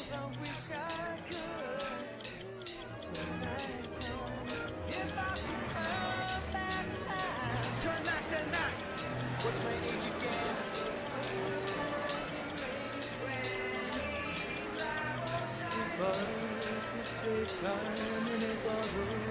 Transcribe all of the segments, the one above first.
Turn last at night. What's my age again? If I could save time in a bottle.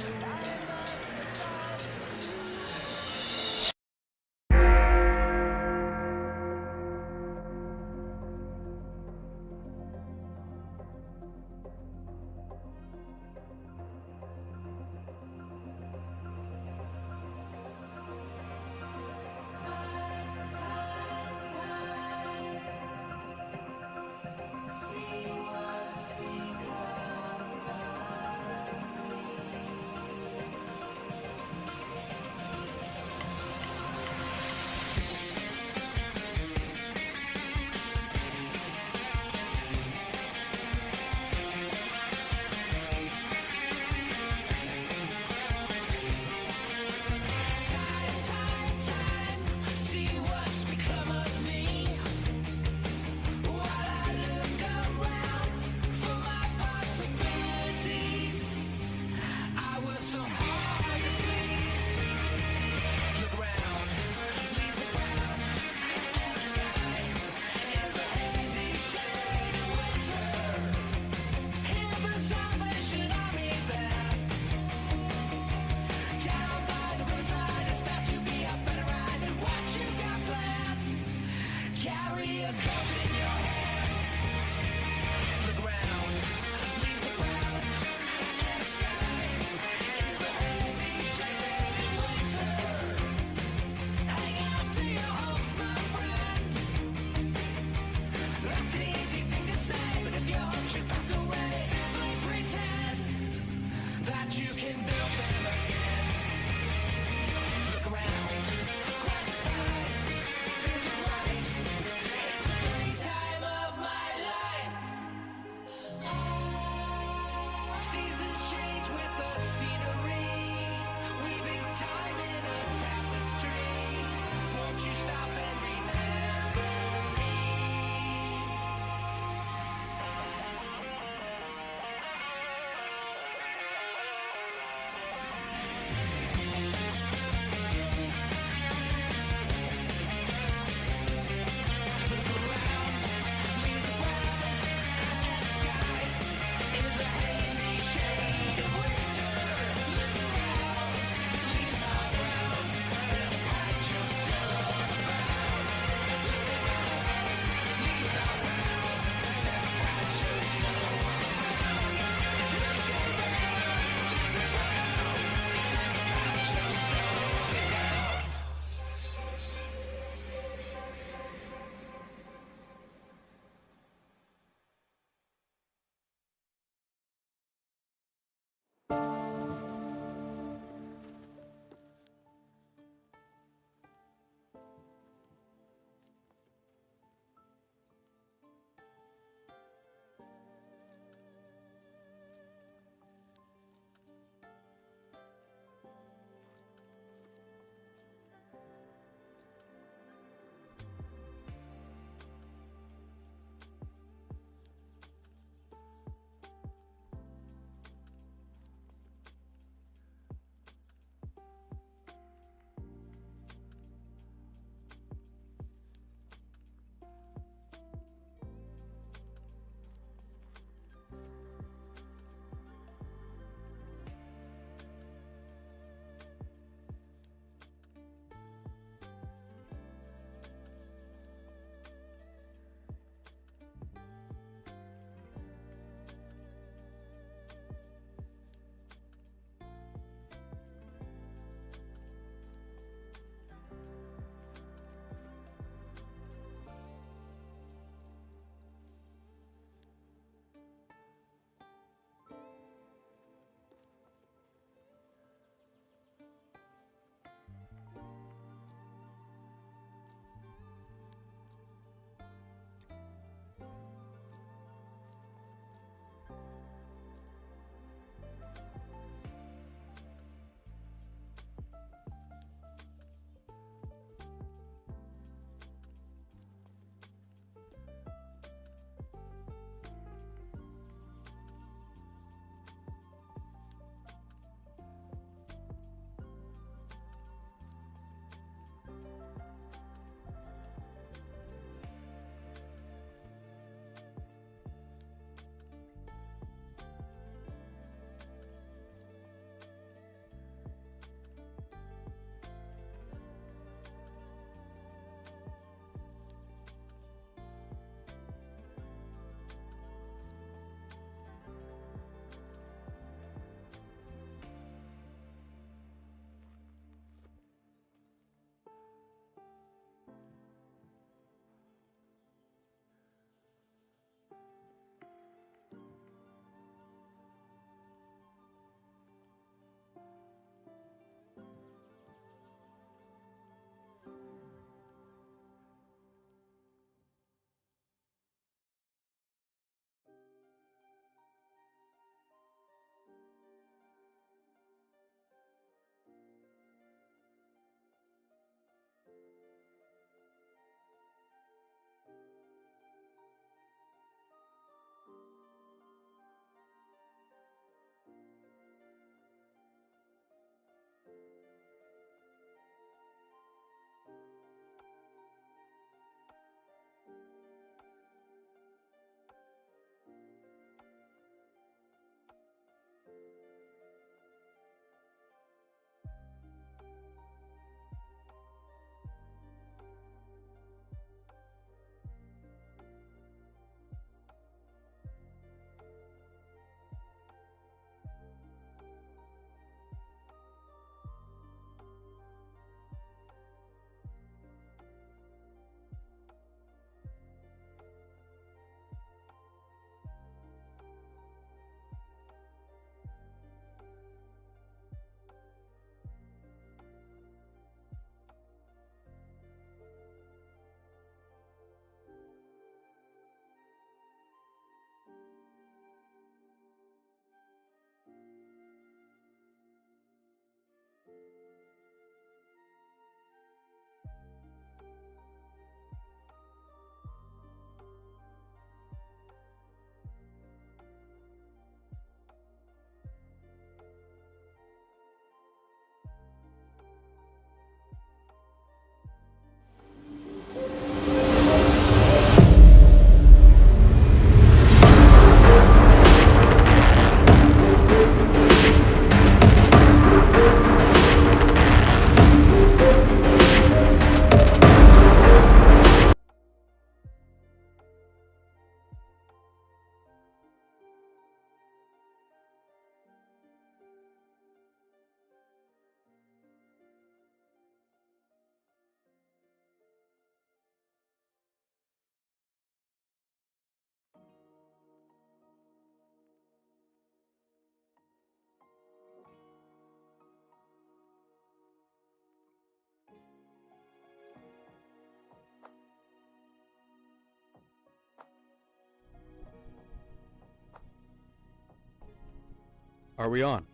Are we on?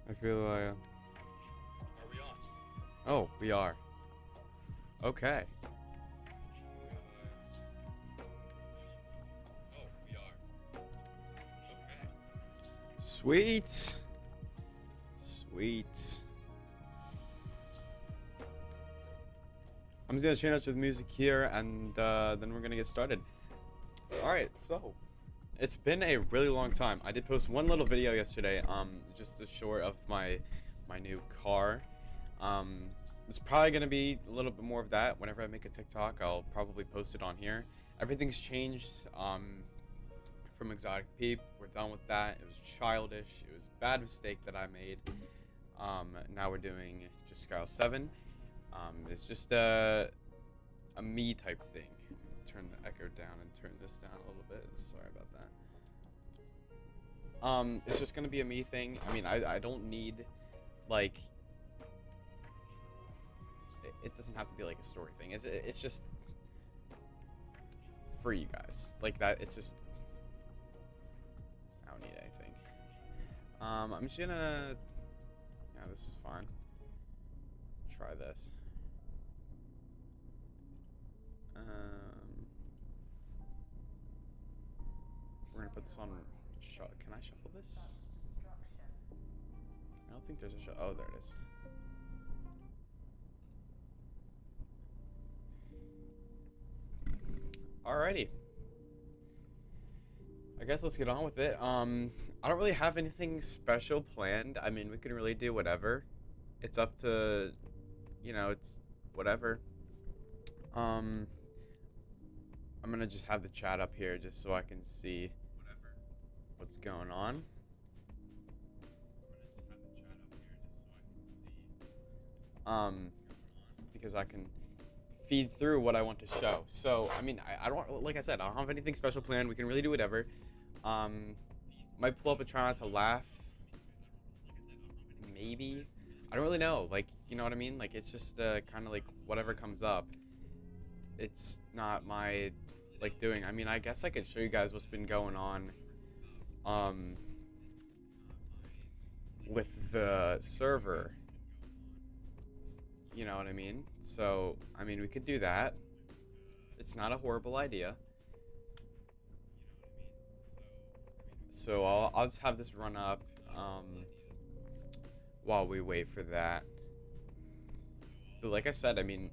I feel like. Are we on? Oh, we are. Okay. Oh, we are. Okay. Sweet. Sweet. I'm just gonna change up with music here, and then we're gonna get started. All right, so it's been a really long time. I did post one little video yesterday, just a short of my new car. It's probably gonna be a little bit more of that. Whenever I make a TikTok, I'll probably post it on here. Everything's changed from Exotic Peep. We're done with that. It was childish. It was a bad mistake that I made. Now we're doing just Skyro 7. It's just a me type thing. Turn the echo down and turn this down a little bit. Sorry about that. It's just gonna be a me thing. I mean, I don't need like. It doesn't have to be like a story thing. It's just for you guys like that. It's just I don't need anything. I'm just gonna. Yeah, this is fine. Try this. We're gonna put this on. Can I shuffle this? I don't think there's a shuffle. Oh, there it is. Alrighty. I guess let's get on with it. I don't really have anything special planned. I mean, we can really do whatever. It's up to, you know, it's whatever. I'm gonna just have the chat up here just so I can see what's going on. Because I can feed through what I want to show. So, I mean, I don't, like I said, I don't have anything special planned. We can really do whatever. Might pull up and try not to laugh. Maybe. I don't really know. Like, you know what I mean? Like, it's just kind of like whatever comes up. It's not my, like, doing. I mean, I guess I could show you guys what's been going on with the server. You know what I mean? So, I mean, we could do that. It's not a horrible idea. So I'll just have this run up while we wait for that. But like I said, I mean,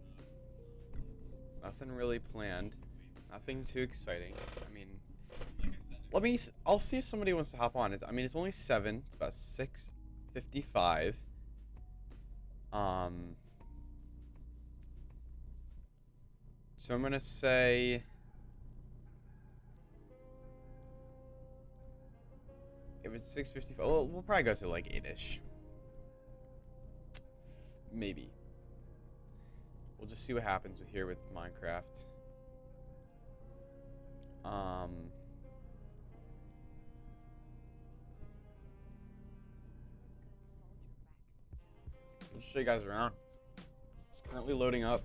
nothing really planned. Nothing too exciting. I mean, I'll see if somebody wants to hop on. I mean, it's only 7. It's about 6:55. So I'm gonna say if it's 6:55, well, we'll probably go to like 8ish. Maybe. We'll just see what happens with here with Minecraft. I'll show you guys around. It's currently loading up.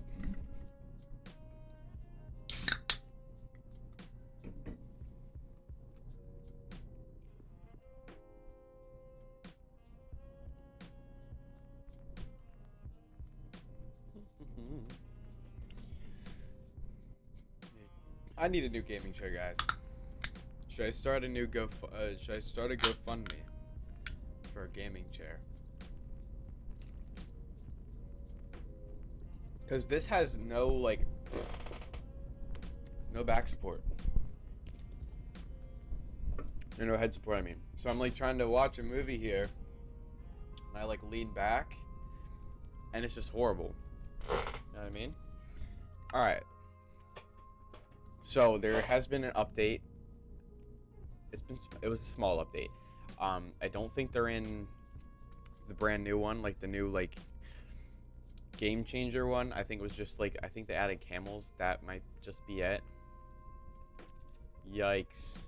I need a new gaming chair, guys. Should I start a new should I start a GoFundMe for a gaming chair? Cause this has no like no back support. Or no head support, I mean. So I'm like trying to watch a movie here and I like lean back and it's just horrible. You know what I mean? Alright. So there has been an update. It was a small update. I don't think they're in the brand new one, like the new like game changer one. I think it was just like I think they added camels. That might just be it. Yikes.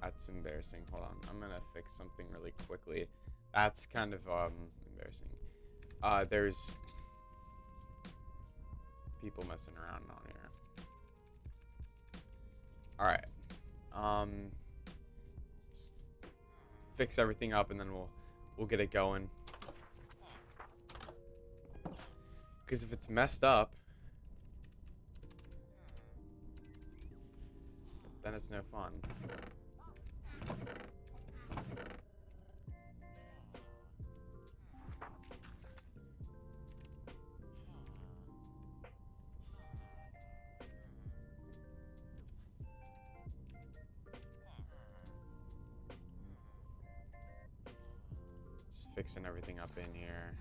That's embarrassing. Hold on. I'm gonna fix something really quickly. That's kind of embarrassing. There's people messing around on here. Alright. Just fix everything up, and then we'll get it going. Because if it's messed up, then it's no fun. Just fixing everything up in here.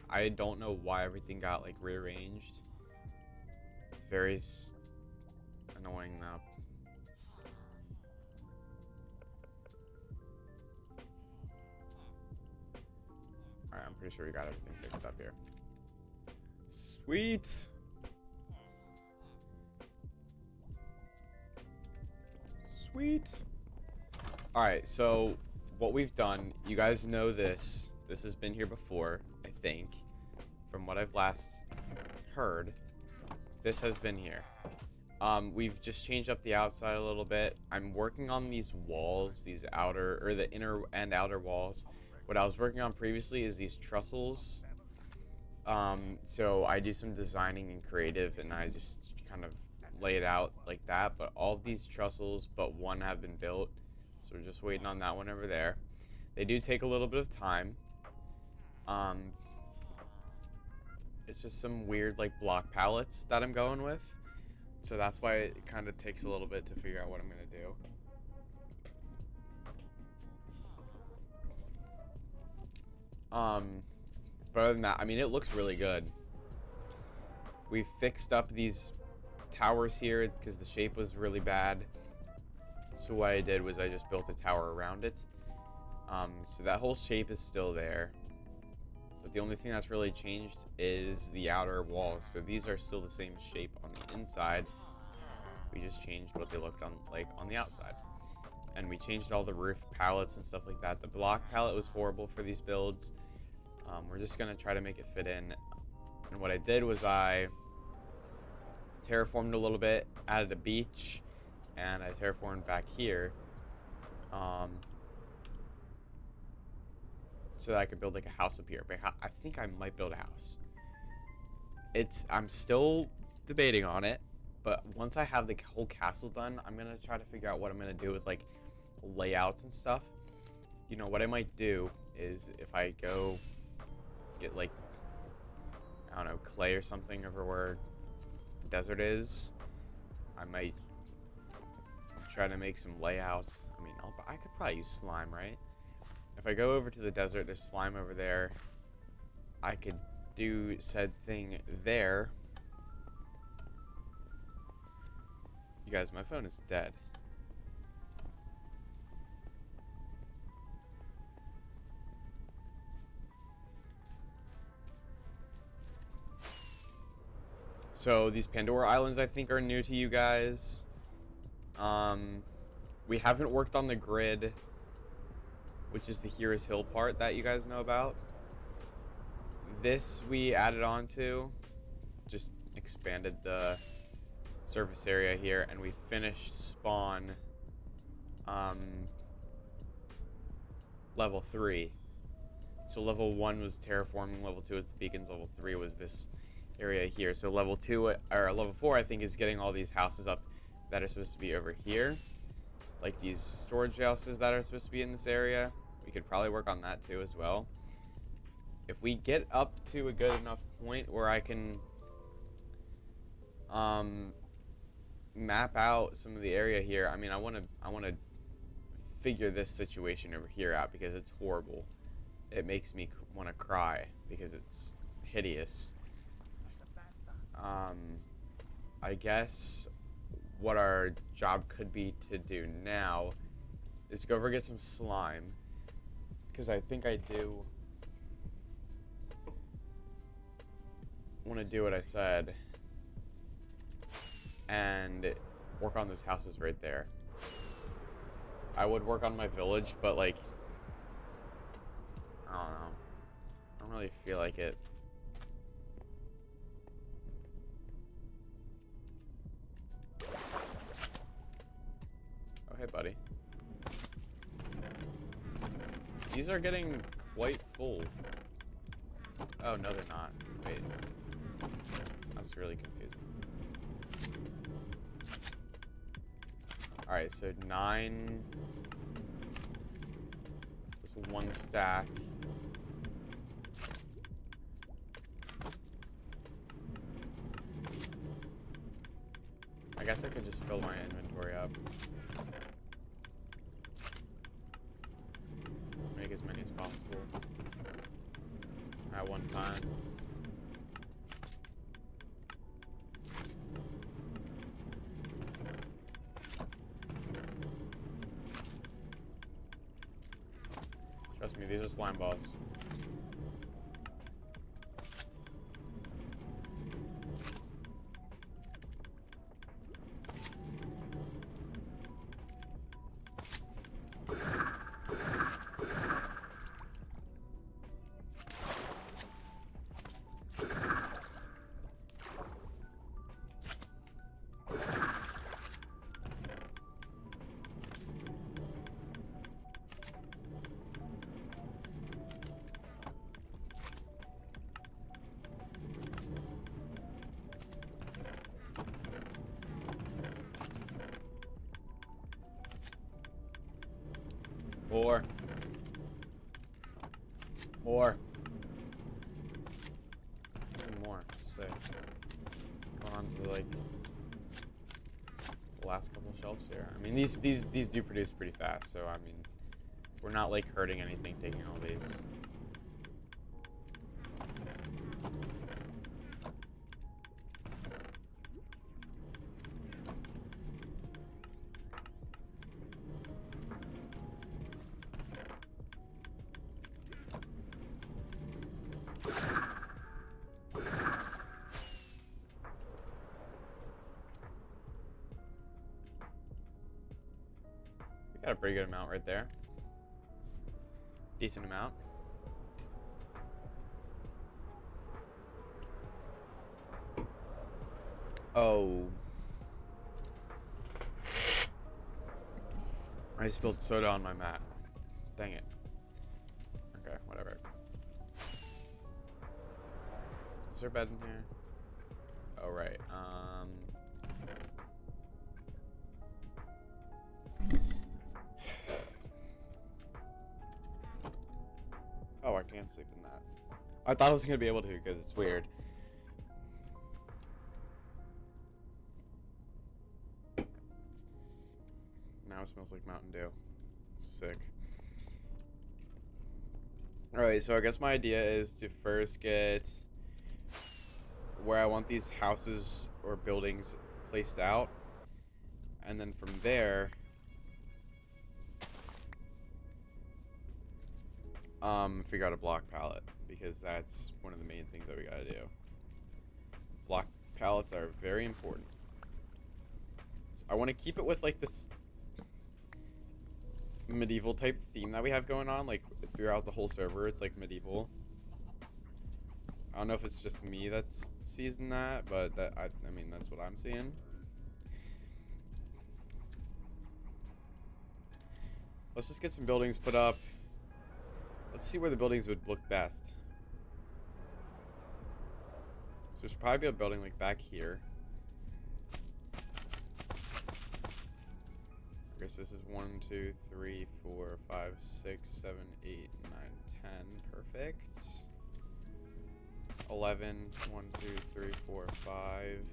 I don't know why everything got like rearranged. It's very annoying now. Alright, I'm pretty sure we got everything fixed up here. Sweet! Sweet! Alright, so what we've done, you guys know this. This has been here before, I think. From what I've last heard, this has been here. We've just changed up the outside a little bit. I'm working on these walls, these outer, or the inner and outer walls. What I was working on previously is these trussels. So I do some designing and creative, and I just kind of lay it out like that. But all of these trussels, but one, have been built. So we're just waiting on that one over there. They do take a little bit of time. It's just some weird like block palettes that I'm going with. So that's why it kind of takes a little bit to figure out what I'm going to do. But other than that, I mean, it looks really good. We fixed up these towers here because the shape was really bad. So what I did was I just built a tower around it. So that whole shape is still there. But the only thing that's really changed is the outer walls. So these are still the same shape on the inside. We just changed what they looked like on the outside. And we changed all the roof palettes and stuff like that. The block palette was horrible for these builds. We're just going to try to make it fit in. And what I did was I terraformed a little bit, added a beach, and I terraformed back here. So that I could build like a house up here. But I think I might build a house. I'm still debating on it, but once I have the whole castle done, I'm gonna try to figure out what I'm gonna do with like layouts and stuff. You know what I might do is if I go get like, I don't know, clay or something over where the desert is, I might try to make some layouts. I mean, I could probably use slime, right? If I go over to the desert, there's slime over there. I could do said thing there. You guys, my phone is dead. So these Pandora Islands, I think, are new to you guys. We haven't worked on the grid, which is the Heroes Hill part that you guys know about. This we added on to, just expanded the surface area here, and we finished spawn level 3. So level 1 was terraforming, level 2 is the beacons, level 3 was this area here. So level 2 or level 4, I think, is getting all these houses up that are supposed to be over here, like these storage houses that are supposed to be in this area. We could probably work on that too as well. If we get up to a good enough point where I can map out some of the area here. I mean, I want to figure this situation over here out because it's horrible. It makes me want to cry because it's hideous. I guess what our job could be to do now is go over and get some slime, because I think I do want to do what I said and work on those houses right there. I would work on my village, but like, I don't know. I don't really feel like it. Oh, hey, buddy. These are getting quite full. Oh, no, they're not. Wait. That's really confusing. Alright, so 9. Just one stack. I guess I could just fill my inventory up. Make as many as possible at one time. Trust me, these are slime balls. More. More. More. Sick. Going on to like the last couple shelves here. I mean, these do produce pretty fast, so I mean, we're not like hurting anything taking all these. Got a pretty good amount right there. Decent amount. Oh. I spilled soda on my mat. Dang it. Okay, whatever. Is there a bed in here? Oh, right. Oh, I can't sleep in that. I thought I was gonna be able to because it's weird. Now it smells like Mountain Dew. Sick. Alright, so I guess my idea is to first get where I want these houses or buildings placed out. And then from there, figure out a block palette, because that's one of the main things that we gotta do. Block palettes are very important. So I want to keep it with like this medieval type theme that we have going on, like throughout the whole server. It's like medieval. I don't know if it's just me that's seeing that, but I mean that's what I'm seeing. Let's just get some buildings put up. Let's see where the buildings would look best. So there should probably be a building like back here. I guess this is 1, 2, 3, 4, 5, 6, 7, 8, 9, 10. Perfect. 11. 1, 2, 3, 4, 5.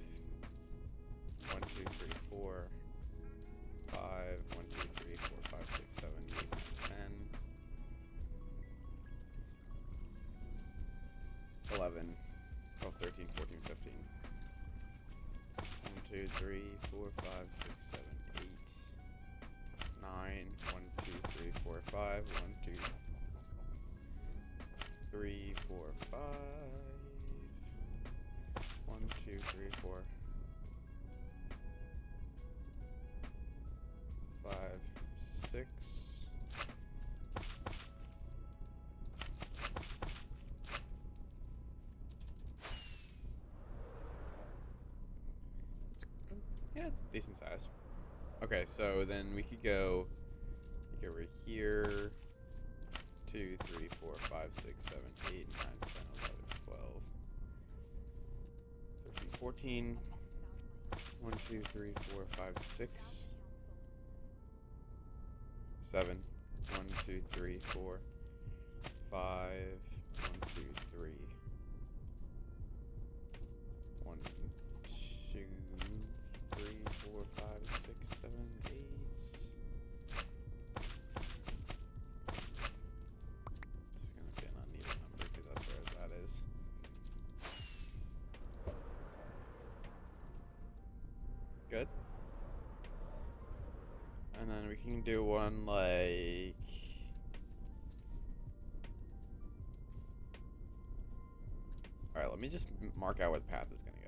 1, 2, 3, 4, 5. 1, 2, 3, 4, 5, 6, 7, 8, 9, 10. 11, 12, 13, 14, 15. 1, 2, 3, 4, 5, 6, 7, 8, 9. 1, 2, 3, 4, 5. 1, 2, 3, 4, 5. 1, 2, 3, 4, 5, 6. Yeah, it's decent size. Okay, so then we could go over here. 2, 3, 4, 5, 6, 7, 8, 9, 10, 11, 12, 13, 14. 1, 2, 3, 4, 5, 6, 7. 1, 2, 3, 4, 5. 1, 2, 3. 1, 2, 3, 4, 5, 6, 7, 8. It's gonna be an uneven number because that's where that is. Good. And then we can do one like... Alright, let me just mark out what path is gonna go.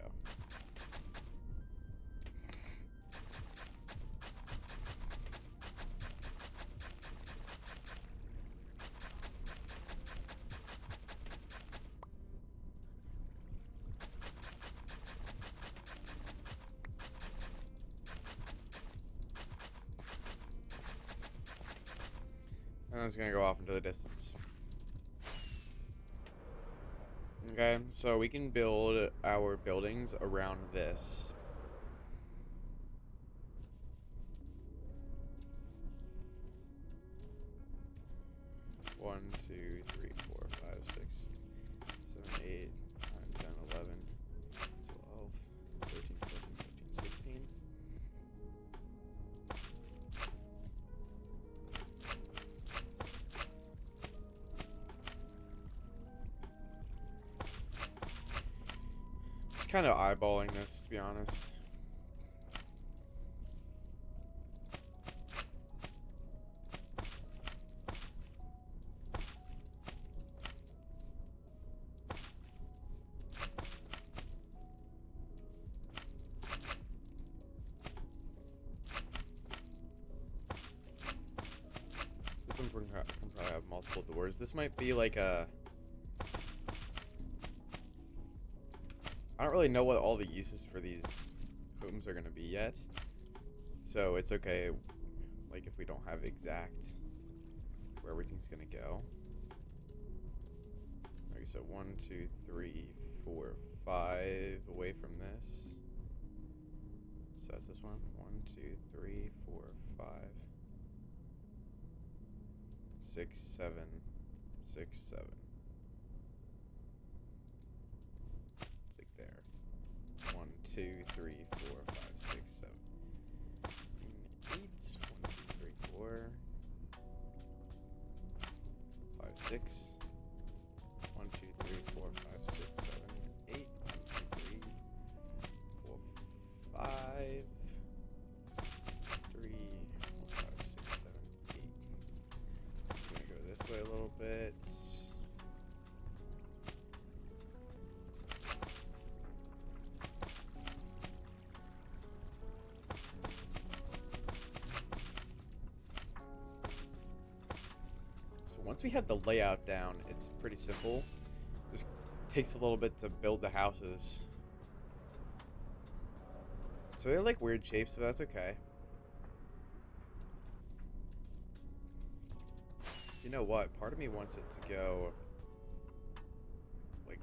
And it's gonna go off into the distance. Okay, so we can build our buildings around this. One, 2, 3, 4, 5, 6, 7, 8, 9, 10, 11, 12, 13, 14, 15, 16. Just kind of eyeballing this, to be honest. This one can probably have multiple doors. This might be like a... I don't really know what all the uses for these homes are going to be yet. So it's okay, like, if we don't have exact where everything's going to go. Okay, so 1, 2, 3, 4, 5 away from this. So that's this one. 1, 2, 3, 4, 5, 6, 7, 6, 7. It's like there. 1, 2, 3, 4, 5, 6, 7, 8. 1, 2, 3, 4, 5, 6. 1, 2, 3, 4, 5, 6, 7, 8. 1, 2, 3, 4, 5. 3, 4, 5, 6, 7, 8. I'm gonna go this way a little bit. So once we have the layout down, it's pretty simple. Just takes a little bit to build the houses. So they're like weird shapes, so that's okay. You know what? Part of me wants it to go like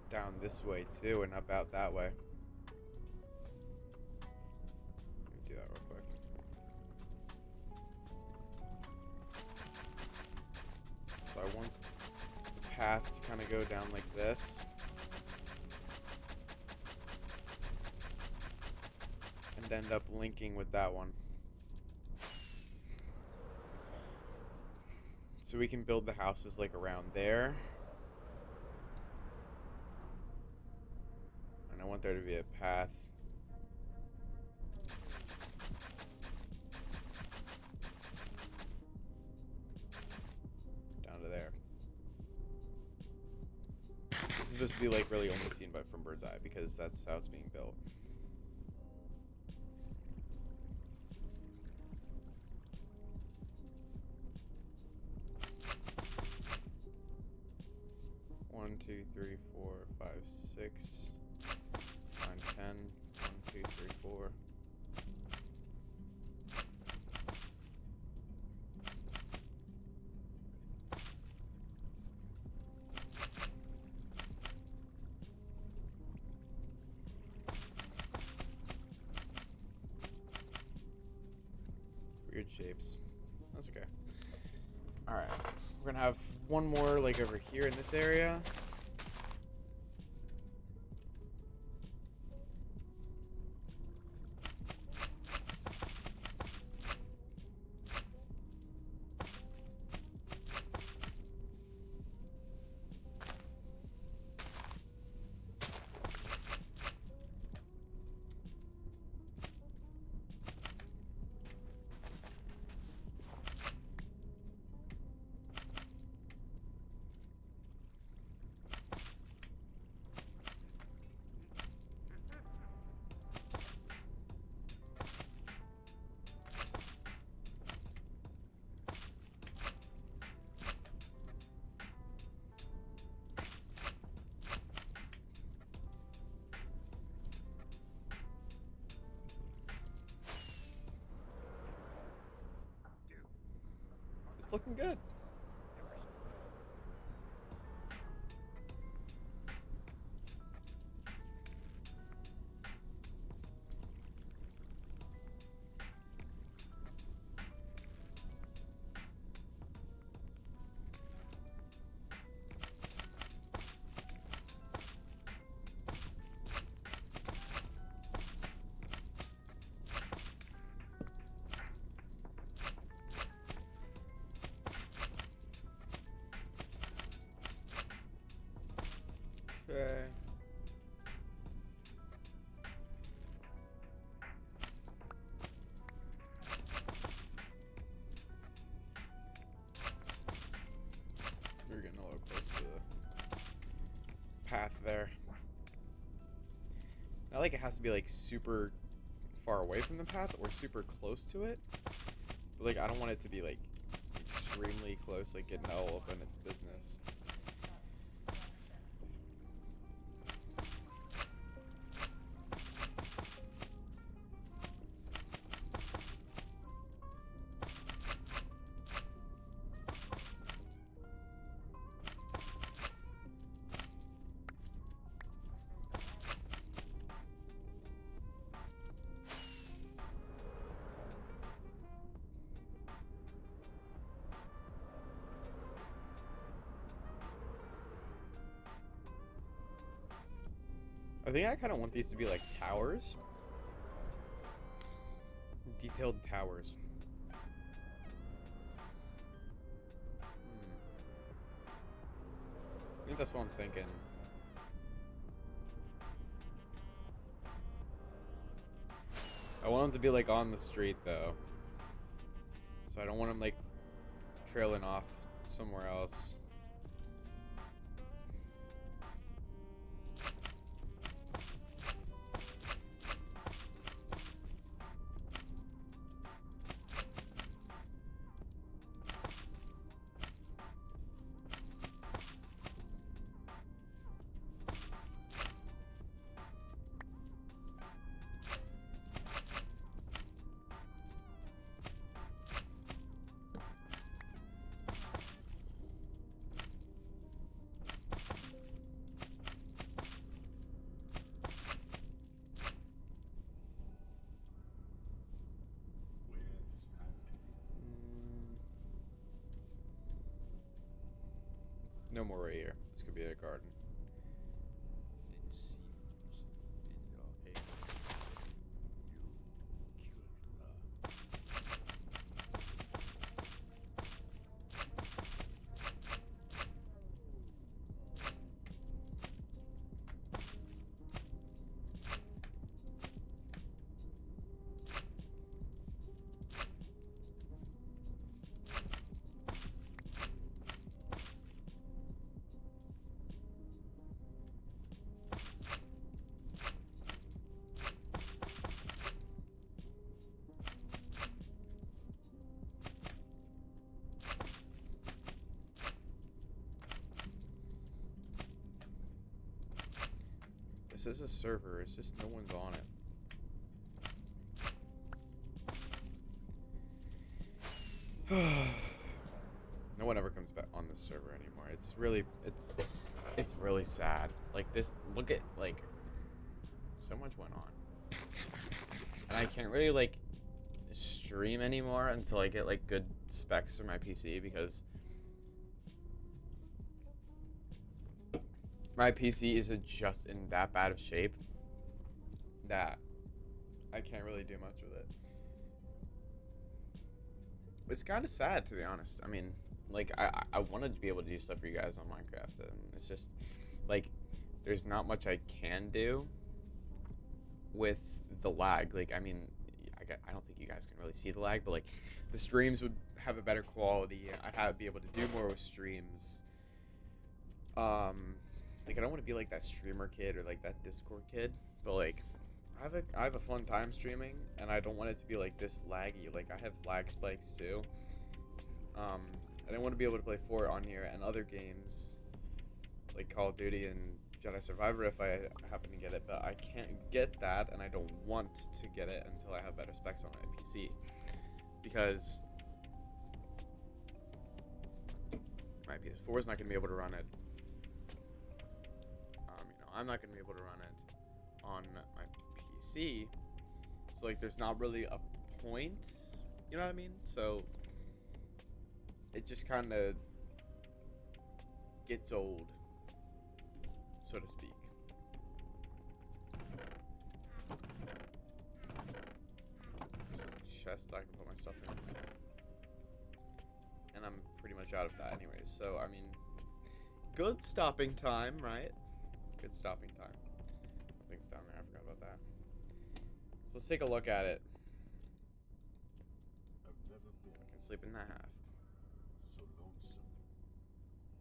down this way too and up out that way. Let me do that real quick. So I want the path to kind of go down like this. And end up linking with that one. So we can build the houses like around there. And I want there to be a path. Down to there. This is supposed to be like really only seen from bird's eye because that's how it's being built. One, 2, 3, 4, 5, 6, 9, 10. 1, 2, 3, 4. weird shapes. That's okay. Alright. We're gonna have one more like over here in this area. It's looking good. Okay. We're getting a little close to the path there. Not like it has to be like super far away from the path or super close to it. But like I don't want it to be like extremely close, like getting all up in its business. I think I kind of want these to be like towers. Detailed towers. I think that's what I'm thinking. I want them to be like on the street though. So I don't want them like trailing off somewhere else. No more right here. This could be a garden. This is a server, it's just no one's on it. No one ever comes back on this server anymore. It's really sad. Like this, look at like, so much went on. And I can't really like stream anymore until I get like good specs for my PC, because my PC is just in that bad of shape that I can't really do much with it. It's kind of sad, to be honest. I mean, like, I wanted to be able to do stuff for you guys on Minecraft, and it's just like there's not much I can do with the lag. Like, I mean, I don't think you guys can really see the lag, but like the streams would have a better quality. I'd be able to do more with streams. Like, I don't want to be like that streamer kid or like that Discord kid, but like I have a fun time streaming, and I don't want it to be like this laggy. Like, I have lag spikes too. I don't want to be able to play Fort on here and other games like Call of Duty and Jedi Survivor if I happen to get it, but I can't get that, and I don't want to get it until I have better specs on my PC, because my PS4 is not going to be able to run it. I'm not going to be able to run it on my PC, so like there's not really a point, you know what I mean? So it just kind of gets old, so to speak. There's a chest I can put my stuff in, and I'm pretty much out of that anyways, so I mean, good stopping time, right? Good stopping time. Nothing's down there. I forgot about that. So let's take a look at it. I've never been I can sleep in that half. so lonesome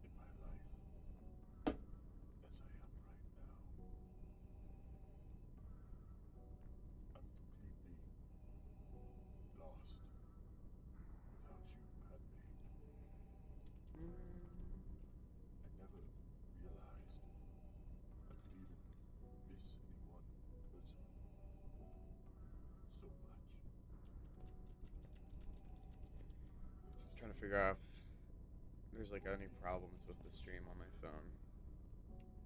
in my life as I am right now. I'm completely lost without you, Padme. I never realized I could even miss anyone person so much. Trying to figure out if there's like any problems with the stream on my phone.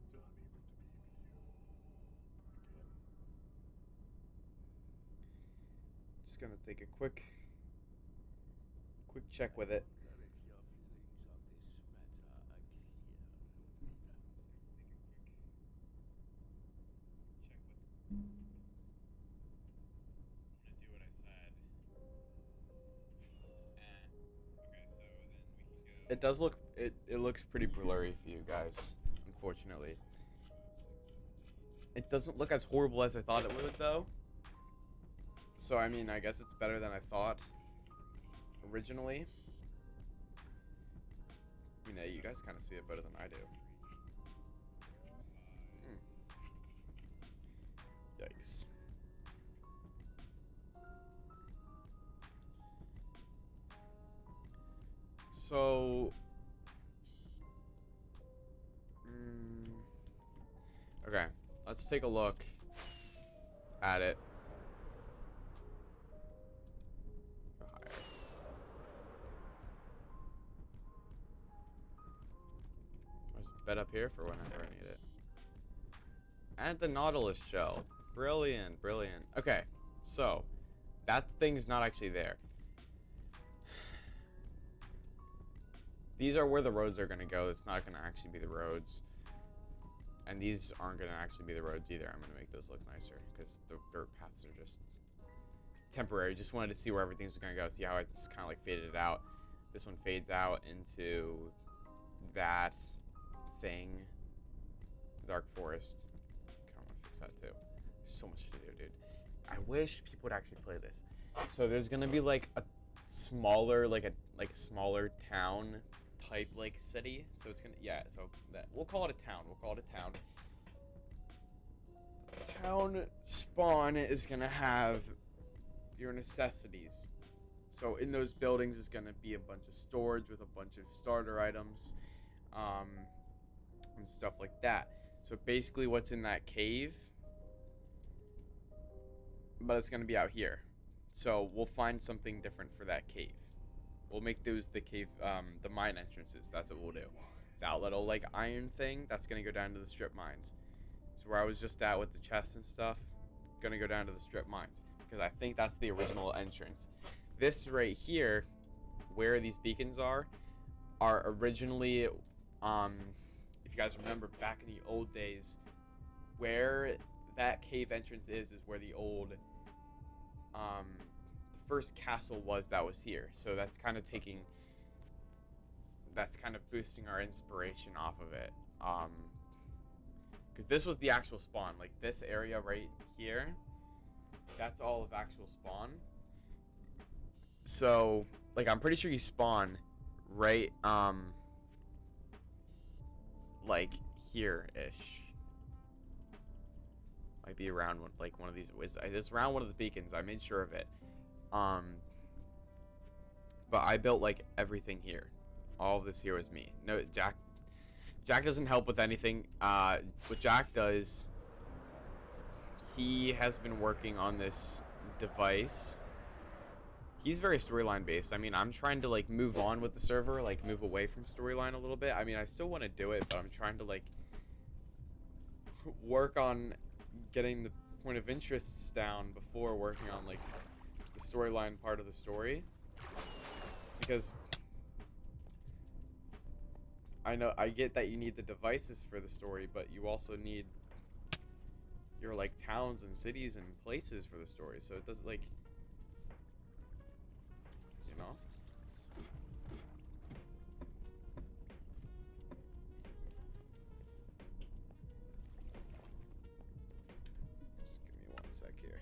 Still unable to be with you again. Just gonna take a quick check with it. It does look, it looks pretty blurry for you guys, unfortunately. It doesn't look as horrible as I thought it would, though. So, I mean, I guess it's better than I thought originally. I mean, you guys kind of see it better than I do. Yikes. So, okay, let's take a look at it. Go higher. There's a bed up here for whenever I need it. And the Nautilus shell. Brilliant, brilliant. Okay, so that thing's not actually there. These are where the roads are going to go. It's not going to actually be the roads. And these aren't going to actually be the roads either. I'm going to make those look nicer because the dirt paths are just temporary. Just wanted to see where everything's going to go. See how I just kind of like faded it out. This one fades out into that thing. Dark forest. I kind of want to fix that too. There's so much to do, dude. I wish people would actually play this. So there's going to be like a smaller, like a smaller town type like city. So it's gonna, yeah, so that we'll call it a town. Town spawn is gonna have your necessities. So in those buildings is gonna be a bunch of storage with a bunch of starter items, and stuff like that. So basically what's in that cave, but it's gonna be out here. So we'll find something different for that cave. We'll make those the cave, the mine entrances. That's what we'll do. That little like iron thing, that's gonna go down to the strip mines. So where I was just at with the chests and stuff, gonna go down to the strip mines because I think that's the original entrance. this right here, where these beacons are originally, if you guys remember back in the old days, where that cave entrance is where the old, the first castle was that was here. So that's kind of boosting our inspiration off of it. Because this was the actual spawn. Like, this area right here, that's all of actual spawn. So, like, I'm pretty sure you spawn right, like, here-ish. Might be around one of these. It's around one of the beacons. I made sure of it. But I built, like, everything here. All of this here was me. No, Jack doesn't help with anything. What Jack does, he has been working on this device. He's very storyline based. I mean, I'm trying to, like, move on with the server, like, move away from storyline a little bit. I mean, I still want to do it, but I'm trying to, like, work on getting the point of interests down before working on, like, the storyline part of the story. Because I get that you need the devices for the story, but you also need your, like, towns and cities and places for the story. So it doesn't, like, you know? Just give me one sec here.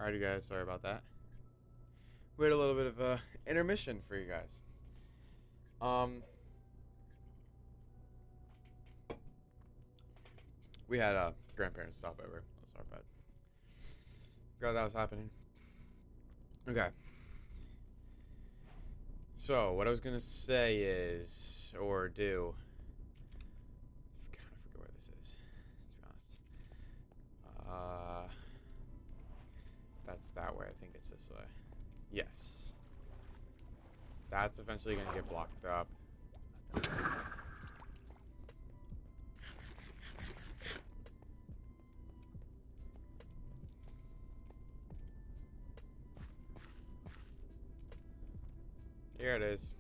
Alrighty, guys. Sorry about that. We had a little bit of a intermission for you guys. We had a grandparents stop over. That's our bad. Forgot that was happening. Okay. So what I was gonna say is, or do. I kind of forget where this is. To be honest. That's that way. I think it's this way. Yes. That's eventually gonna get blocked up. Here it is.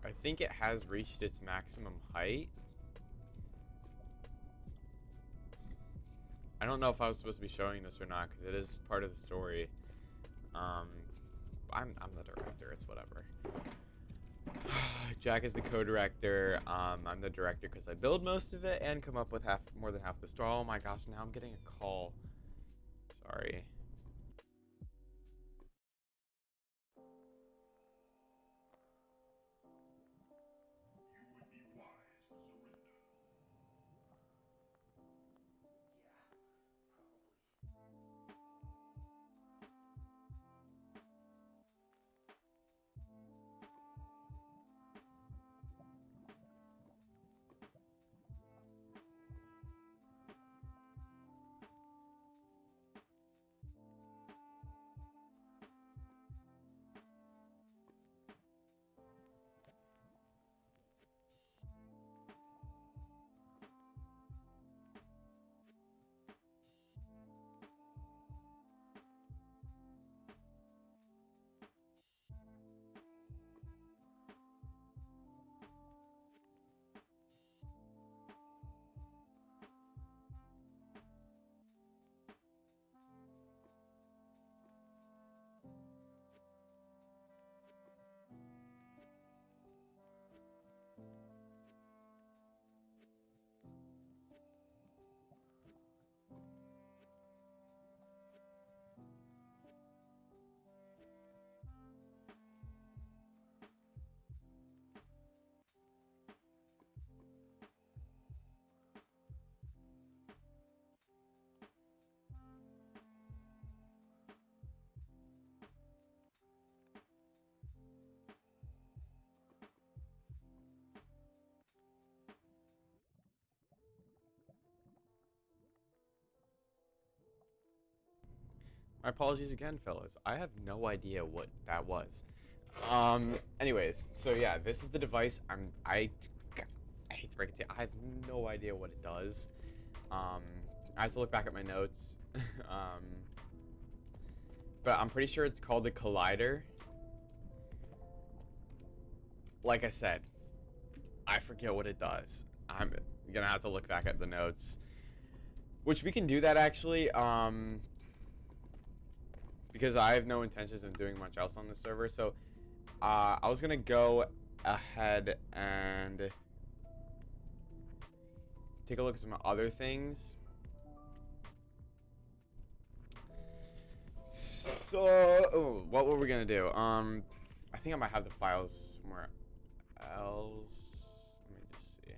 I think it has reached its maximum height. I don't know if I was supposed to be showing this or not, because it is part of the story. I'm the director. It's whatever. Jack is the co-director. I'm the director because I build most of it and come up with more than half the story. Oh my gosh! Now I'm getting a call. Sorry. My apologies again, fellas. I have no idea what that was. Anyways, so yeah, this is the device. I hate to break it to you. I have no idea what it does. I have to look back at my notes. But I'm pretty sure it's called the Collider. Like I said, I forget what it does. I'm gonna have to look back at the notes. Which we can do that actually. Because I have no intentions of doing much else on this server. So I was gonna go ahead and take a look at some other things. So what were we gonna do? I think I might have the files somewhere else. Let me just see.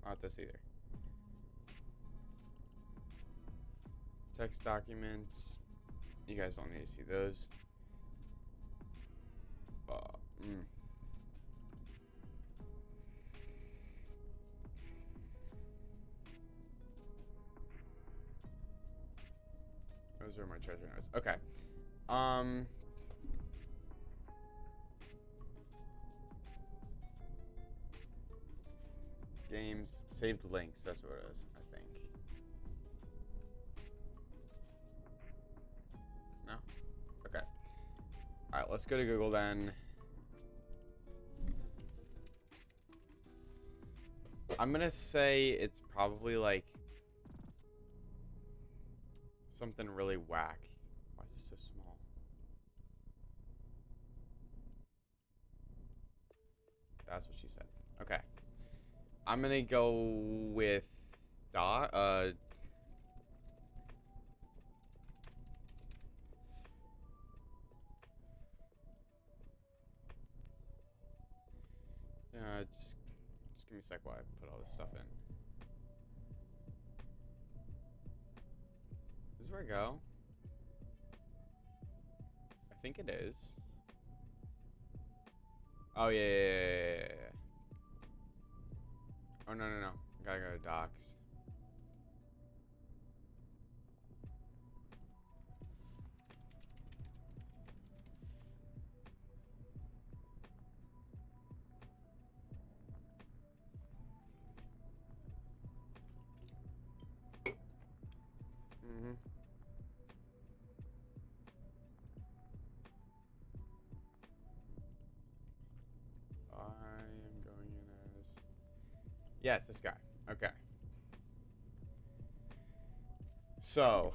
Not this either. Text documents. You guys don't need to see those. Those are my treasure notes. Okay. Games, saved links, that's what it is, I think. let's go to Google then. I'm gonna say it's probably like something really whack. Why is this so small? That's what she said. Okay. I'm gonna go with dot. Just give me a sec while I put all this stuff in. This is where I go. I think it is. Oh yeah. Oh no. I gotta go to docs. I am going in as... Yes, this guy. Okay. So,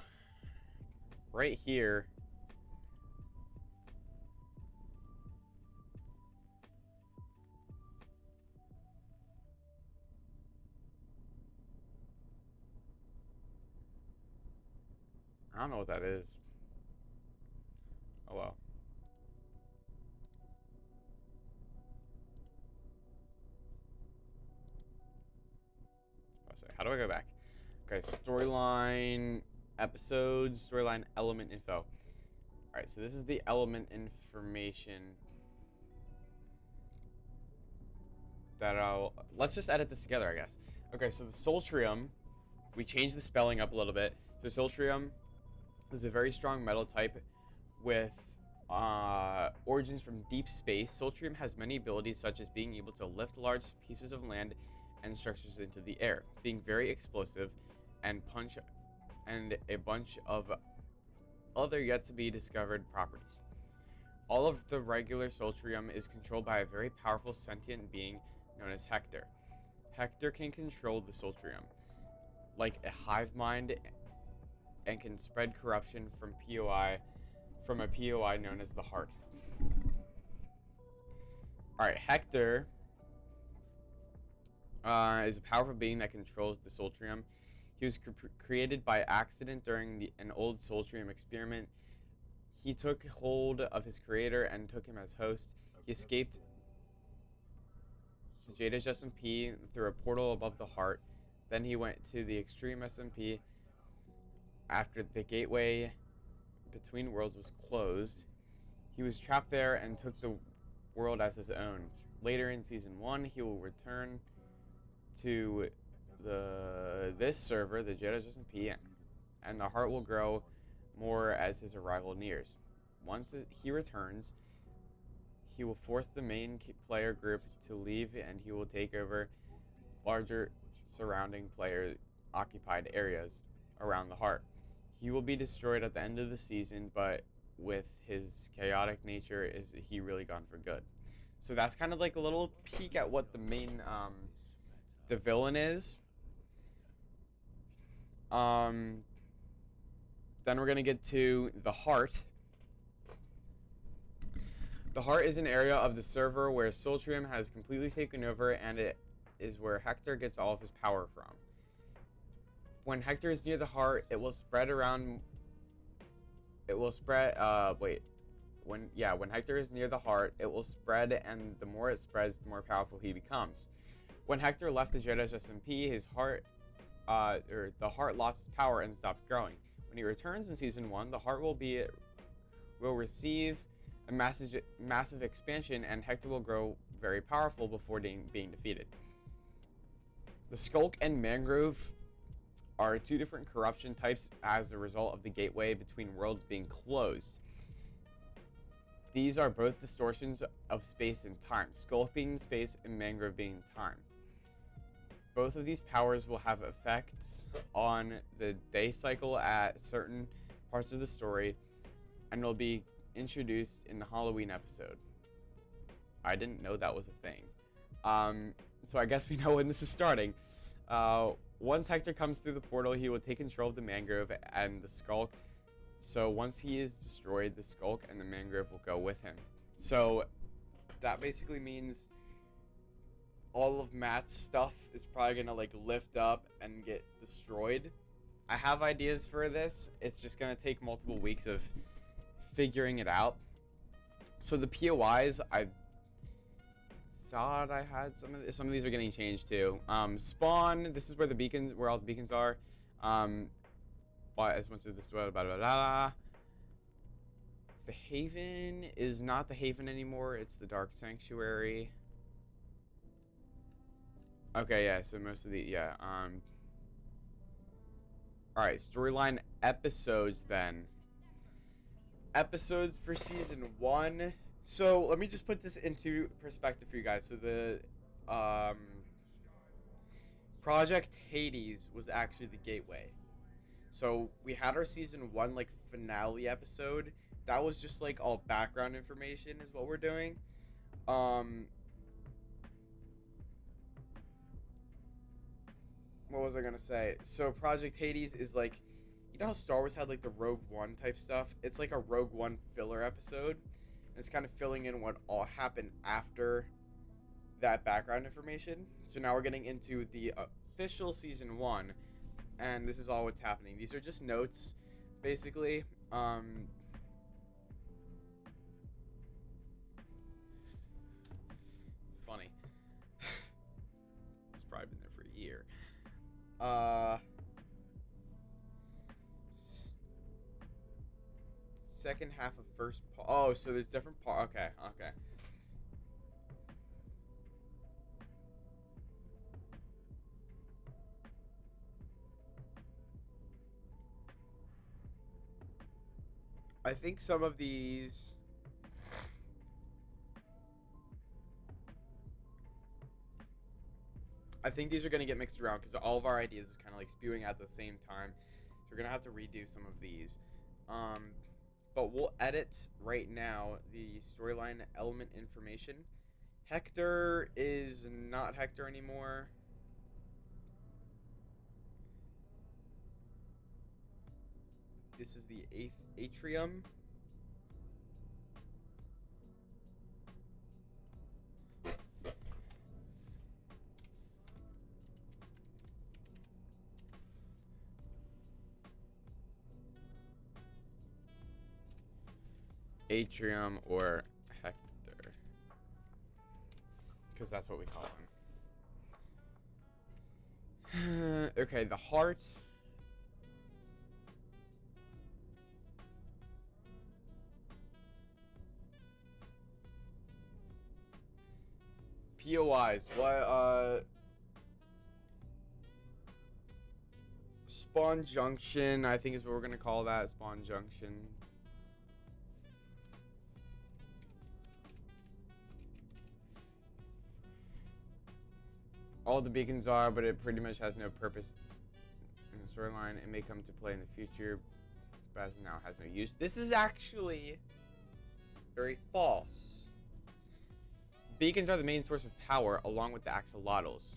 right here... I don't know what that is. Oh well. How do I go back? Okay, storyline episodes, storyline element info. Alright, so this is the element information that let's just edit this together, I guess. Okay, so the Soltrium, we changed the spelling up a little bit. So Soltrium is a very strong metal type with origins from deep space. Soltrium has many abilities such as being able to lift large pieces of land and structures into the air, being very explosive, and punch, and a bunch of other yet to be discovered properties. All of the regular Soltrium is controlled by a very powerful sentient being known as Hector. Hector can control the Soltrium like a hive mind and can spread corruption from a POI known as the Heart. Alright, Hector is a powerful being that controls the Soltrium. He was created by accident during an old Soltrium experiment. He took hold of his creator and took him as host. He escaped the Jada's SMP through a portal above the Heart. Then he went to the Extreme SMP after the gateway between worlds was closed. He was trapped there and took the world as his own. Later in Season 1, he will return to this server, the Jada's SMP, and the Heart will grow more as his arrival nears. Once he returns, he will force the main player group to leave and he will take over larger surrounding player occupied areas around the Heart. He will be destroyed at the end of the season, but with his chaotic nature, is he really gone for good? So that's kind of like a little peek at what the main the villain is. Then we're gonna get to the Heart. The Heart is an area of the server where Soltrium has completely taken over, and it is where Hector gets all of his power from. When Hector is near the Heart, it will spread around. It will spread. When Hector is near the Heart, it will spread, and the more it spreads, the more powerful he becomes. When Hector left the Jada's SMP, his heart, the Heart lost its power and stopped growing. When he returns in Season 1, the Heart will receive a massive expansion, and Hector will grow very powerful before being defeated. The Skulk and Mangrove are two different corruption types as a result of the gateway between worlds being closed. These are both distortions of space and time, Skulk being space and Mangrove being time. Both of these powers will have effects on the day cycle at certain parts of the story, and will be introduced in the Halloween episode. I didn't know that was a thing. So I guess we know when this is starting. Once Hector comes through the portal, he will take control of the mangrove and the skulk. So once he is destroyed, the skulk and the mangrove will go with him. So that basically means all of Matt's stuff is probably gonna like lift up and get destroyed. I have ideas for this. It's just gonna take multiple weeks of figuring it out. So the POIs, I thought I had some of these are getting changed too. Spawn, this is where the beacons, where all the beacons are. But as much of this, blah, blah, blah, blah. The Haven is not the Haven anymore. It's the Dark Sanctuary. Okay, yeah. So most of the all right, storyline episodes then. Episodes for season 1. So let me just put this into perspective for you guys. So the Project Hades was actually the gateway. So we had our season 1 like finale episode. That was just like all background information is what we're doing. What was I gonna say? So Project Hades is like, you know how Star Wars had like the Rogue One type stuff? It's like a Rogue One filler episode. And it's kind of filling in what all happened after that background information. So now we're getting into the official season 1. And this is all what's happening. These are just notes, basically. Funny. It's probably been there for a year. Second half of first part. Oh, so there's different part. Okay. I think some of these are going to get mixed around because all of our ideas is kind of like spewing at the same time. So we're going to have to redo some of these. But we'll edit right now the storyline element information. Hector is not Hector anymore. This is the 8th atrium. Atrium or Hector, because that's what we call him. Okay, the heart. POIs. What? Spawn Junction, I think is what we're gonna call that. Spawn Junction. All the beacons are, but it pretty much has no purpose in the storyline. It may come to play in the future, but as of now has no use. This is actually very false. Beacons are the main source of power, along with the axolotls.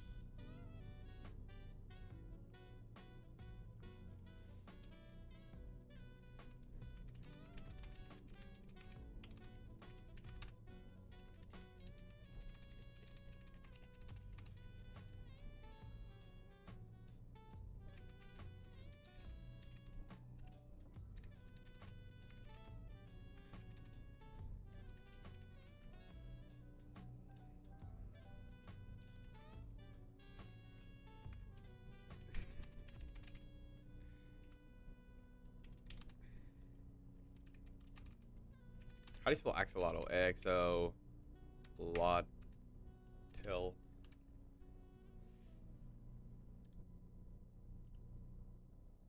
How do you spell axolotl? A-X-O-Lot-Til.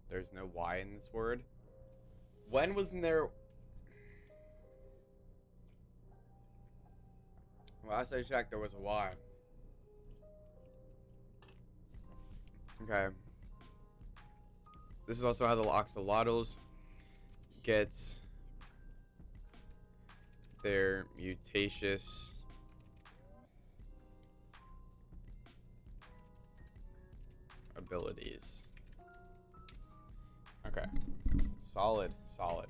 There's no Y in this word. When wasn't there... Last I checked, there was a Y. Okay. This is also how the axolotls gets their mutacious abilities. Okay. Solid, solid.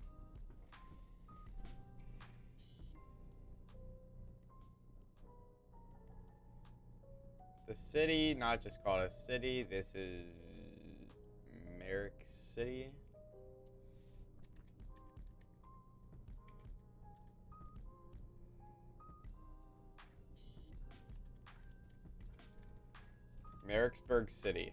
The city, not just called a city, this is Merrick City. Merricksburg City.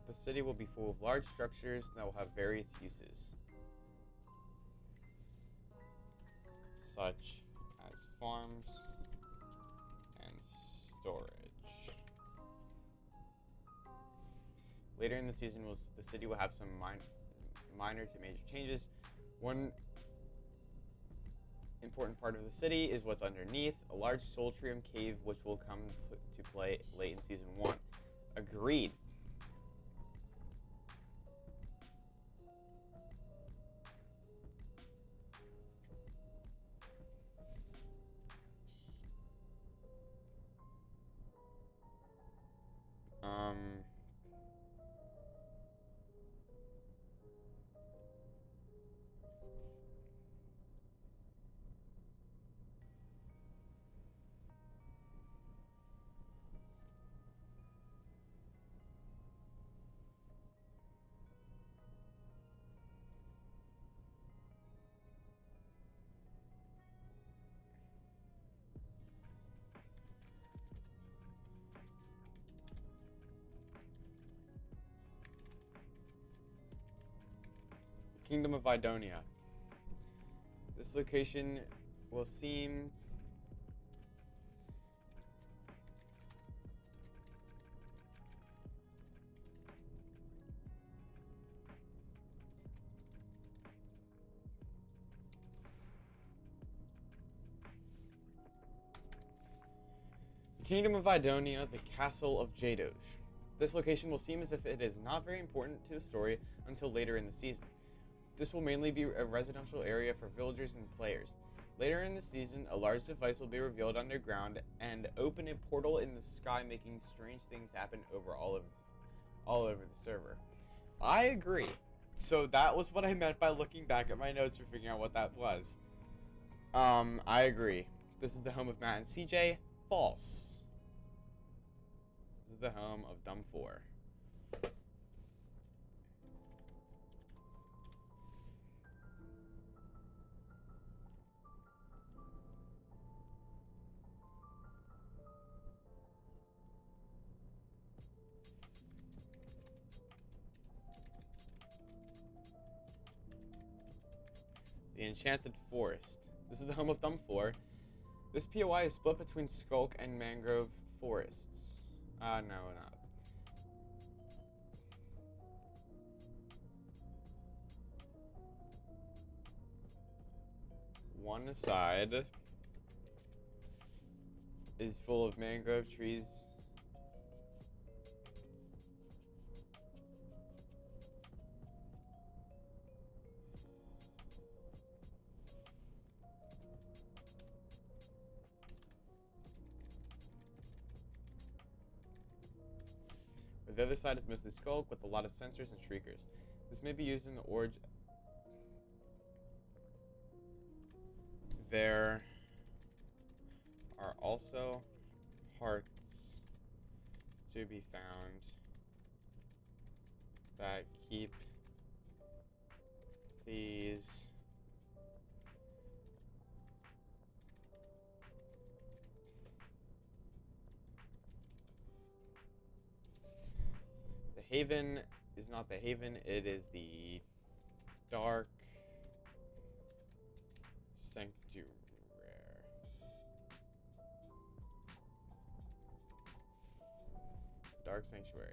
The city will be full of large structures that will have various uses, such as farms and storage. Later in the season, the city will have some minor to major changes. One important part of the city is what's underneath, a large Soltrium cave, which will come to play late in season 1. Agreed. Kingdom of Idonia. This location will seem Kingdom of Idonia, the Castle of Jadosh. This location will seem as if it is not very important to the story until later in the season. This will mainly be a residential area for villagers and players. Later in the season, a large device will be revealed underground and open a portal in the sky, making strange things happen all over the server. I agree. So that was what I meant by looking back at my notes for figuring out what that was. I agree. This is the home of Matt and CJ. False. This is the home of Dumb 4. The Enchanted Forest. This is the home of Dumb 4. This POI is split between Skulk and Mangrove Forests. No, not. One side is full of mangrove trees. The other side is mostly Skulk with a lot of sensors and shriekers. This may be used in the origin. There are also hearts to be found that keep these Haven is not the Haven, it is the Dark Sanctuary. Dark Sanctuary.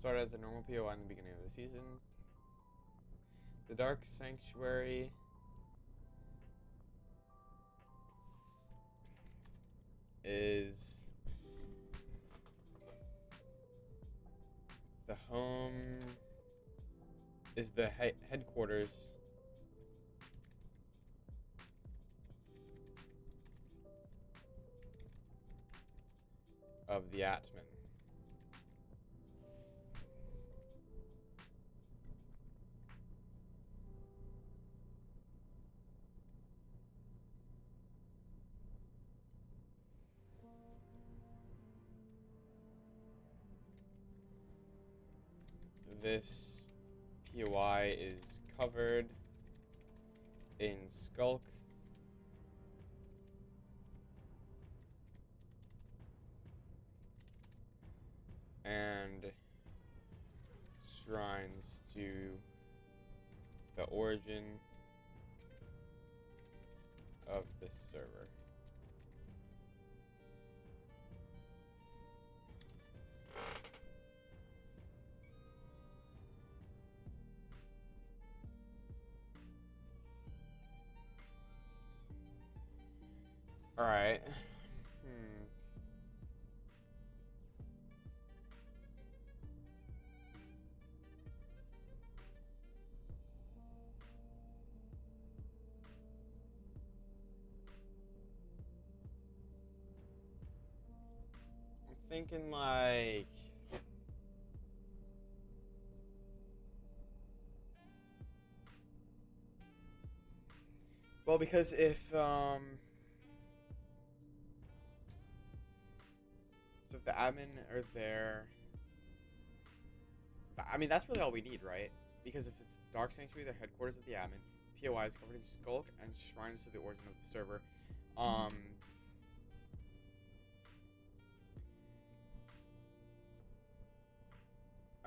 start as a normal POI in the beginning of the season. The Dark Sanctuary is the home, is the headquarters of the Atman. This POI is covered in Skulk and shrines to the origin of this server. All right. I'm thinking like well, because if so if the admin are there, I mean that's really all we need, right? Because if it's Dark Sanctuary, the headquarters of the admin, POI is covered in Skulk, and shrines to the origin of the server. I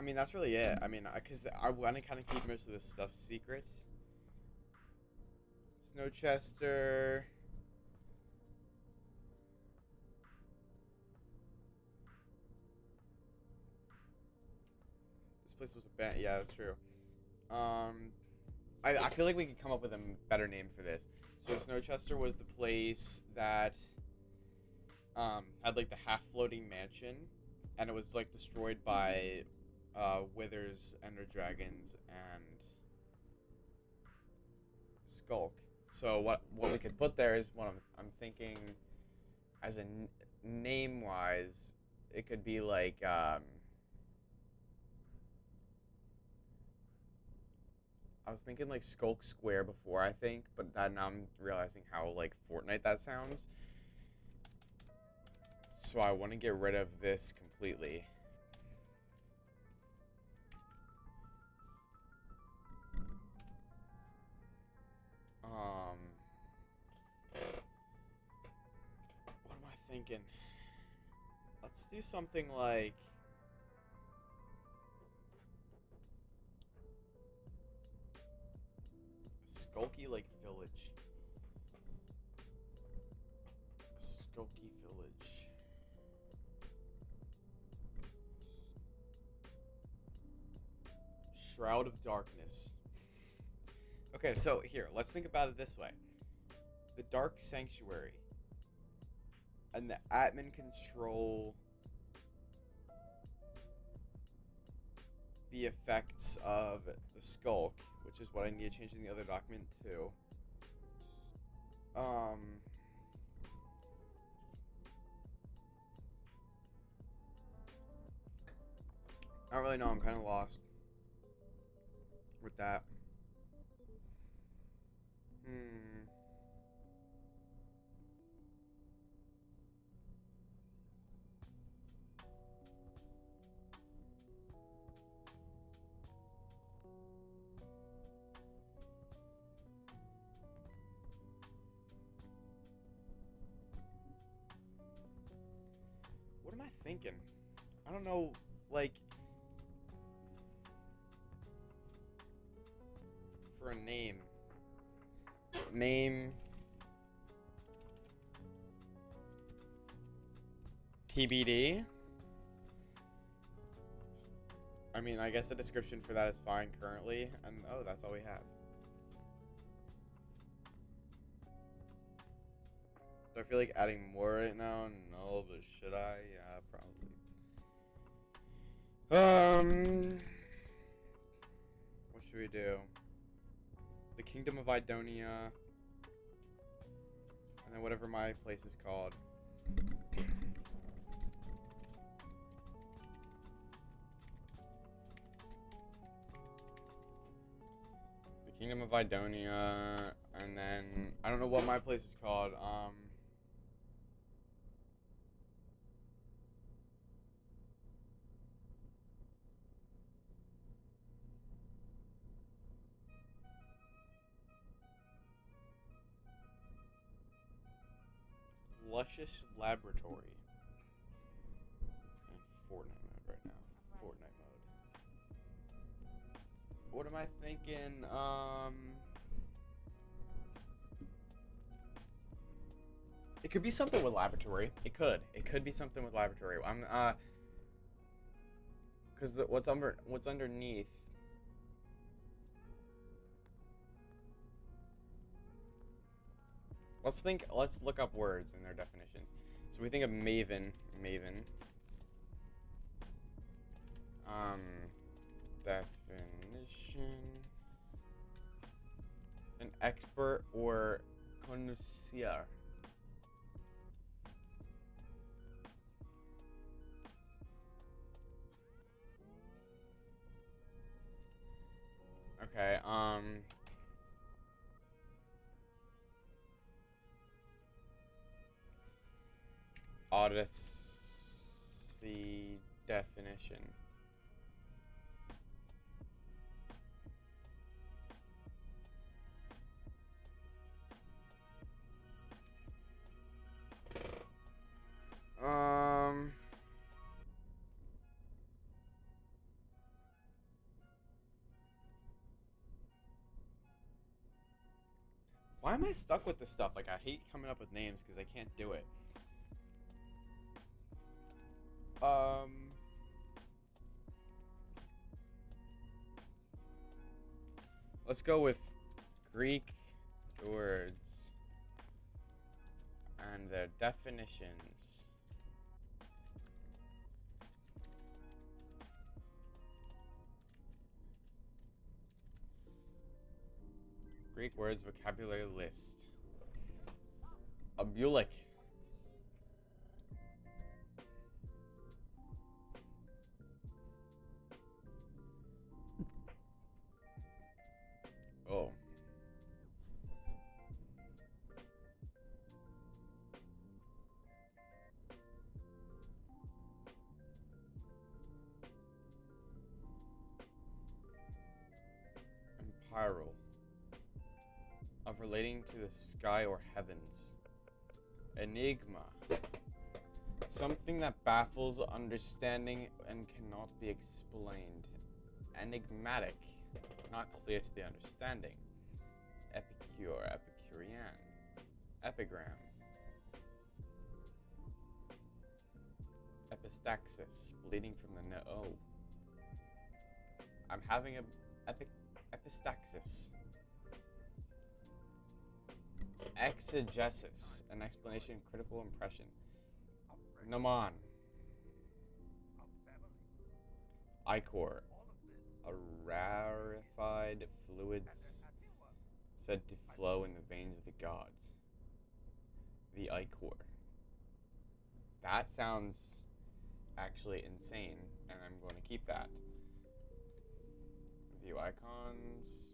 mean that's really it. I mean, because I want to kind of keep most of this stuff secret. Snowchester. This place was a band. Yeah, that's true. I feel like we could come up with a better name for this. So Snowchester was the place that had like the half floating mansion, and it was like destroyed by Withers, Ender Dragons, and Skulk. So what we could put there is what I'm thinking as a name wise, it could be like I was thinking like Skulk Square before, I think, but now I'm realizing how like Fortnite that sounds. So I want to get rid of this completely. What am I thinking? Let's do something like Skulky Lake Village. Skulky Village. Shroud of Darkness. Okay, so here, let's think about it this way. The Dark Sanctuary and the admin control the effects of the Skulk, which is what I need to change in the other document too. I don't really know. I'm kind of lost with that. What am I thinking? I don't know, like, for a name. Name TBD. mean, I guess the description for that is fine currently, and oh, that's all we have. Do I feel like adding more right now? No, but should I? Yeah, probably. What should we do? The Kingdom of Idonia, and then whatever my place is called. Kingdom of Idonia, and then I don't know what my place is called. Luscious Laboratory. In Fortnite mode right now. Fortnite mode. What am I thinking? It could be something with laboratory. It could. It could be something with laboratory. Because what's underneath? Let's look up words and their definitions. So we think of Maven. Definition. An expert or connoisseur. Okay, Odyssey definition. Why am I stuck with this stuff? Like, I hate coming up with names because I can't do it. Let's go with Greek words and their definitions. Greek words vocabulary list. Abulic. Oh. Empiral. Of relating to the sky or heavens. Enigma. Something that baffles understanding and cannot be explained. Enigmatic. Not clear to the understanding. Epicure, Epicurean. Epigram. Epistaxis, bleeding from the oh. I'm having a epistaxis. Exegesis, an explanation, critical impression. Gnomon. Ichor, a rarefied fluids said to flow in the veins of the gods. The Ichor. That sounds actually insane, and I'm going to keep that. View icons.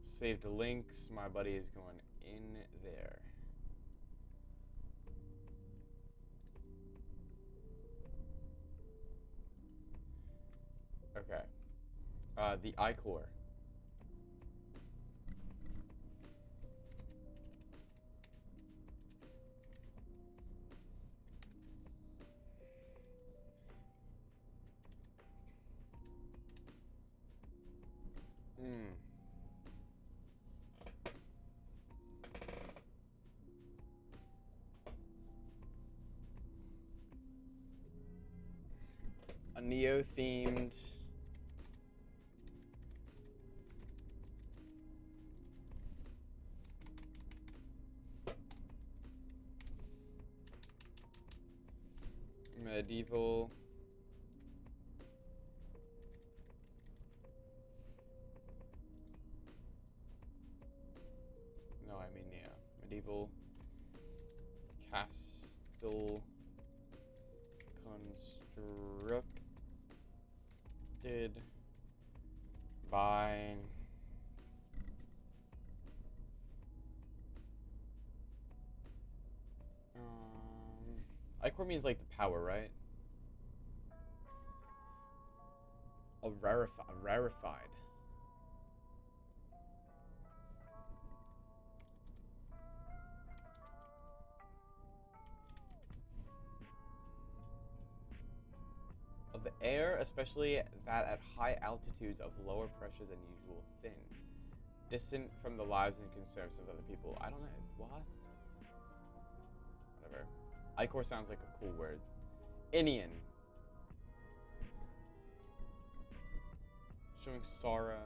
Save the links. My buddy is going in there. Okay. The Ichor. a Neo themed medieval medieval castle constructed by Ichor means like the power, right? Rarefied. Of the air, especially that at high altitudes of lower pressure than usual, thin, distant from the lives and concerns of other people. I don't know what. Whatever. Ichor sounds like a cool word. Inian. Showing sorrow.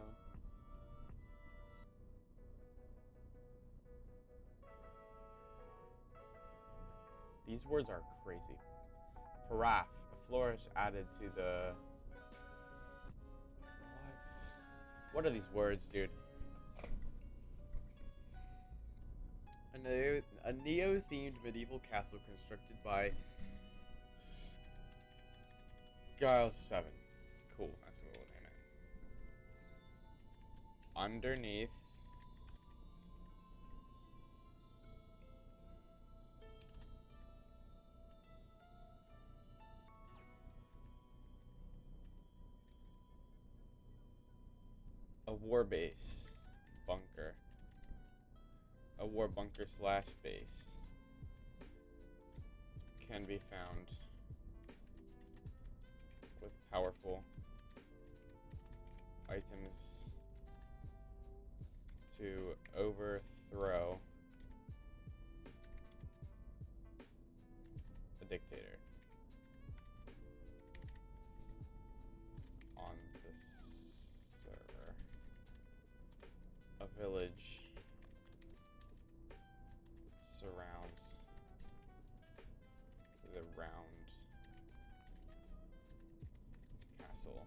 These words are crazy. Paraph, a flourish added to the... What are these words, dude? A Neo-themed medieval castle constructed by Giles 7. Cool, that's what we'll name it. Underneath a war base bunker. A war bunker slash base can be found with powerful items to overthrow a dictator on the server. A village surrounds the round castle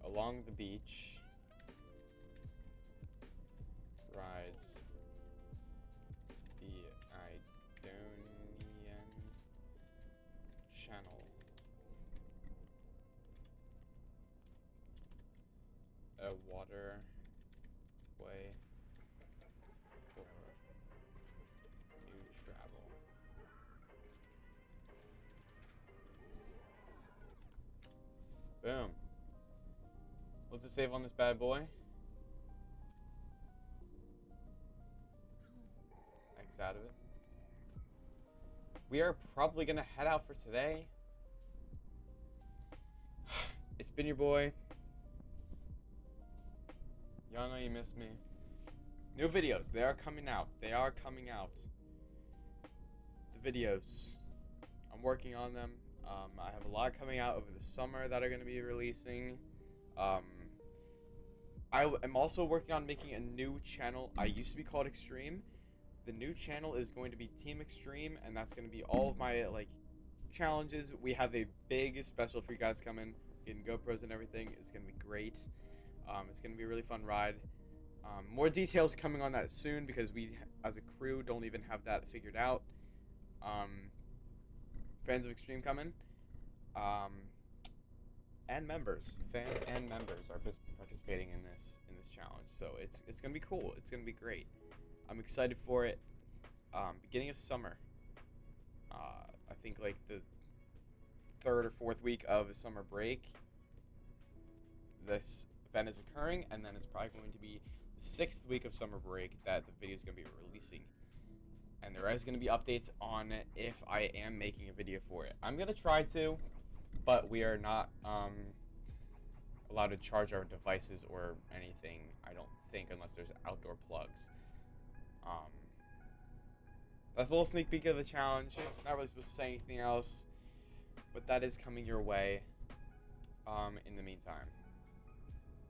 along the beach rides the Idonian Channel, a waterway for new travel. Boom. What's it save on this bad boy? X out of it. We are probably gonna head out for today. It's been your boy. Y'all know you missed me. New videos, they are coming out. They are coming out. The videos. I'm working on them. I have a lot coming out over the summer that are going to be releasing. I am also working on making a new channel. I used to be called Extreme. The new channel is going to be Team Extreme, and that's going to be all of my challenges. We have a big special for you guys coming, getting GoPros and everything. It's going to be great. It's going to be a really fun ride. More details coming on that soon because we, as a crew, don't even have that figured out. Fans of Extreme coming. And members, fans and members are participating in this challenge, so it's gonna be cool. It's gonna be great. I'm excited for it. Beginning of summer. I think like the 3rd or 4th week of summer break. This event is occurring, and then it's probably going to be the 6th week of summer break that the video is gonna be releasing. And there is gonna be updates on if I am making a video for it. I'm gonna try to. But we are not allowed to charge our devices or anything, I don't think, unless there's outdoor plugs. That's a little sneak peek of the challenge. Not really supposed to say anything else, but that is coming your way in the meantime.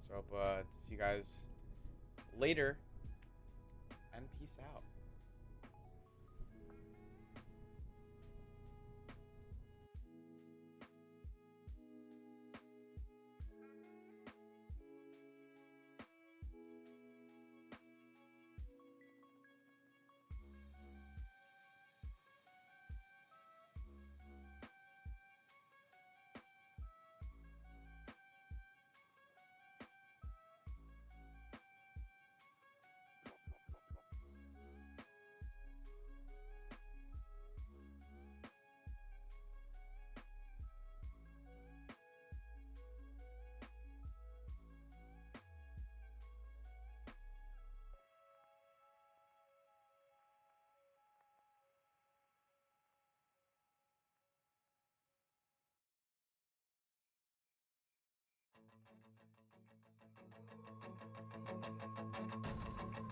So hope to see you guys later, and peace out.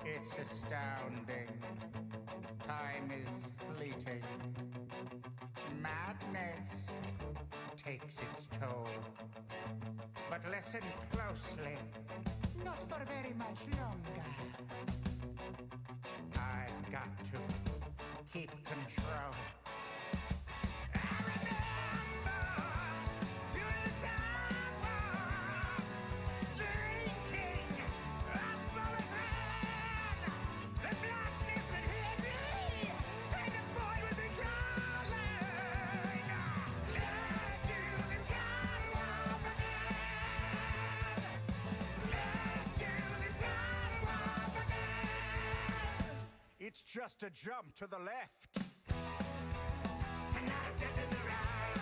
It's astounding. Time is fleeting. Madness takes its toll. But listen closely. Not for very much longer. I've got to keep control. It's just a jump to the left. And now step to the right.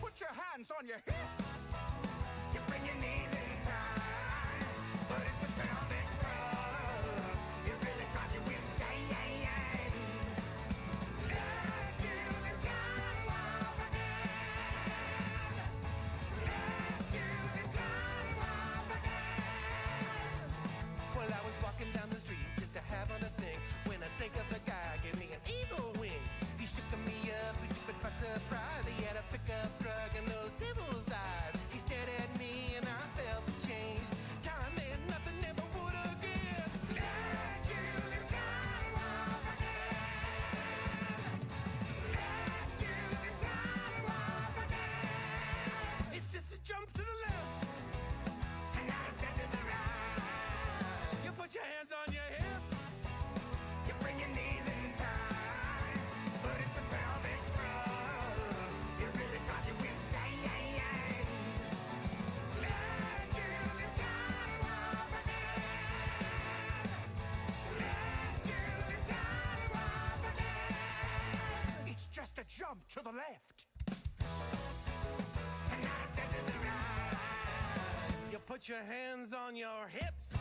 Put your hands on your hips. You bring your knees in time. But it's the pelvic thrust. You really drive you insane. Let's do the time warp again. Let's do the time warp again. Well, I was walking down the street just to have on a thing when a snake of a guy gave me an evil wing. He shook me up, he took it by surprise. He had a pickup truck and those devil's eyes. He stared at me and I felt the change. Time meant nothing, never would again. Let's do the time warp again. Let's do the time warp again. It's just a jump to the left and now a step to the right. You put your hands on your hips. You bring your knees in time, but it's the pelvic thrust. It really drives you insane. Let's do the time warp again. Let's do the time warp again. It's just a jump to the left. And now step to the right. You put your hands on your hips.